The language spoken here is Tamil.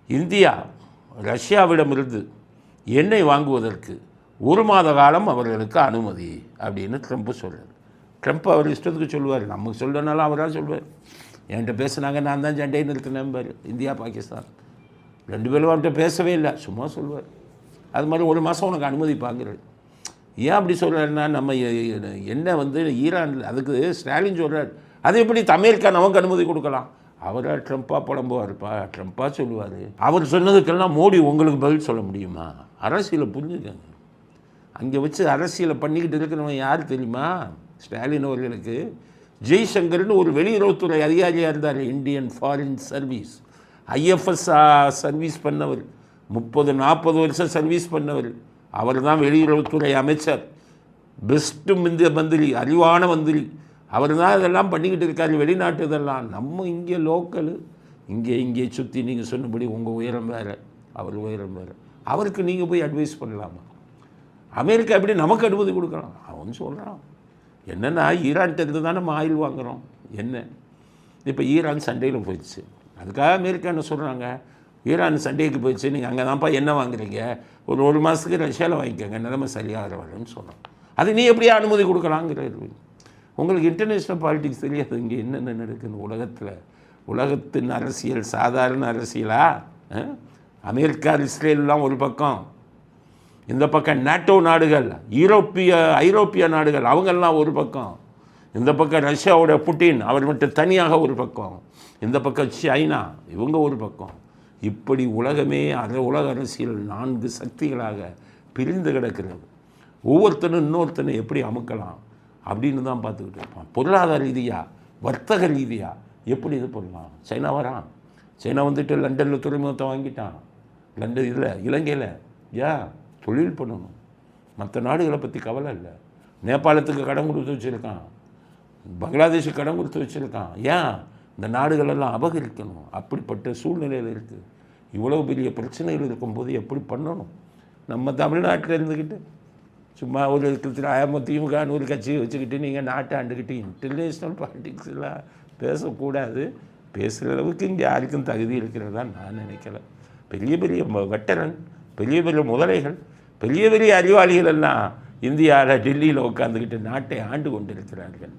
இந்தியா ரஷ்யாவிடமிருந்து எண்ணெய் வாங்குவதற்கு 1 மாத காலம் அவர்களுக்கு அனுமதி அப்படின்னு ட்ரம்ப் சொல்கிறார். ட்ரம்ப் அவர் இஷ்டத்துக்கு சொல்லுவார், நமக்கு சொல்கிறனால அவராக சொல்லுவார். என்கிட்ட பேசுனாங்க, நான் தான் சண்டையை நிறுத்தினேன். இந்தியா பாகிஸ்தான் 2 பேரும் அவர்கிட்ட பேசவே இல்லை, சும்மா சொல்லுவார். அது மாதிரி 1 மாதம் உனக்கு அனுமதிப்பாங்கிறது. ஏன் அப்படி சொல்கிறாருன்னா, நம்ம எண்ணெய் ஈரானில் அதுக்கு ஸ்டாலின் சொல்கிறார், அது எப்படி அமெரிக்கா நமக்கு அனுமதி கொடுக்கலாம்? அவராக ட்ரம்ப்பாக புலம்புவார்ப்பா, ட்ரம்ப்பாக சொல்லுவார். அவர் சொன்னதுக்கெல்லாம் மோடி உங்களுக்கு பதில் சொல்ல முடியுமா? அரசியலை புரிஞ்சுக்கங்க. அங்கே வச்சு அரசியலை பண்ணிக்கிட்டு இருக்கிறவன் யார் தெரியுமா? ஸ்டாலின் அவர்களுக்கு ஜெய்சங்கர்னு ஒரு வெளியுறவுத்துறை அதிகாரியாக இருந்தார். Indian foreign service, IFS service பண்ணவர், 30-40 வருஷம் சர்வீஸ் பண்ணவர். அவர் தான் வெளியுறவுத்துறை அமைச்சர், பெஸ்ட்டு மந்திரி, அறிவான மந்திரி. அவர் தான் இதெல்லாம் பண்ணிக்கிட்டு இருக்காரு, வெளிநாட்டு இதெல்லாம். நம்ம இங்கே லோக்கலு, இங்கே சுற்றி நீங்கள் சொன்னபடி உங்கள் உயரம் வேறு, அவர் உயரம் வேறு. அவருக்கு நீங்கள் போய் அட்வைஸ் பண்ணலாமா? அமெரிக்கா எப்படி நமக்கு அனுமதி கொடுக்கலாம்? அவன் சொல்கிறான் என்னென்னா, ஈரான்கிட்ட தான் நம்ம ஆயில் வாங்குகிறோம். என்ன இப்போ ஈரான் சண்டையில் போயிடுச்சு, அதுக்காக அமெரிக்கா என்ன சொல்கிறாங்க, ஈரான் சண்டைக்கு போயிடுச்சு, நீங்கள் அங்கே தான்ப்பா என்ன வாங்குறீங்க, ஒரு மாதத்துக்கு ரஷ்யாவில் வாங்கிக்கோங்க, நிலைமை சரியாகிற வரன்னு சொல்கிறோம். அது நீ எப்படியா அனுமதி கொடுக்கலாங்கிறது? உங்களுக்கு இன்டர்நேஷ்னல் பாலிட்டிக்ஸ் தெரியாது. இங்கே என்னென்ன நடக்குது உலகத்தில்? உலகத்தின் அரசியல் சாதாரண அரசியலா? அமெரிக்கா, இஸ்ரேல்லாம் ஒரு பக்கம், இந்த பக்கம் நேட்டோ நாடுகள், ஐரோப்பிய நாடுகள் அவங்கெல்லாம் ஒரு பக்கம், இந்த பக்கம் ரஷ்யாவோட புட்டின் அவர் மட்டும் தனியாக ஒரு பக்கம், இந்த பக்கம் சைனா இவங்க ஒரு பக்கம். இப்படி உலகமே உலக அரசியல் 4 சக்திகளாக பிரிந்து கிடக்கிறது. ஒவ்வொருத்தனும் இன்னொருத்தனை எப்படி அமுக்கலாம் அப்படின்னு தான் பார்த்துக்கிட்டு இருப்பான். பொருளாதார ரீதியாக, வர்த்தக ரீதியாக எப்படி இது பண்ணலாம்? சைனா வரான், சைனா லண்டனில் துறைமுகத்தை வாங்கிட்டான். லண்டன் இதில் இலங்கையில் தொழில் பண்ணணும், மற்ற நாடுகளை பற்றி கவலை இல்லை. நேபாளத்துக்கு கடன் கொடுத்து வச்சுருக்கான், பங்களாதேஷுக்கு கடன் கொடுத்து வச்சுருக்கான். இந்த நாடுகளெல்லாம் அபகரிக்கணும். அப்படிப்பட்ட சூழ்நிலையில் இருக்குது. இவ்வளோ பெரிய பிரச்சனைகள் இருக்கும்போது எப்படி பண்ணணும்? நம்ம தமிழ்நாட்டில் இருந்துக்கிட்டு சும்மா ஒரு திமுகன்னு ஒரு கட்சியை வச்சுக்கிட்டு நீங்கள் நாட்டை ஆண்டுக்கிட்டு இன்டர்நேஷ்னல் பாலிட்டிக்ஸ் எல்லாம் பேசக்கூடாது. பேசுகிற அளவுக்கு இங்கே யாருக்கும் தகுதி இருக்கிறதா நான் நினைக்கல. பெரிய பெரிய வெட்டரன், பெரிய பெரிய முதலைகள், பெரிய பெரிய அறிவாளிகள் எல்லாம் இந்தியாவில் டெல்லியில் உட்காந்துக்கிட்டு நாட்டை ஆண்டு கொண்டிருக்கிறார்கள்.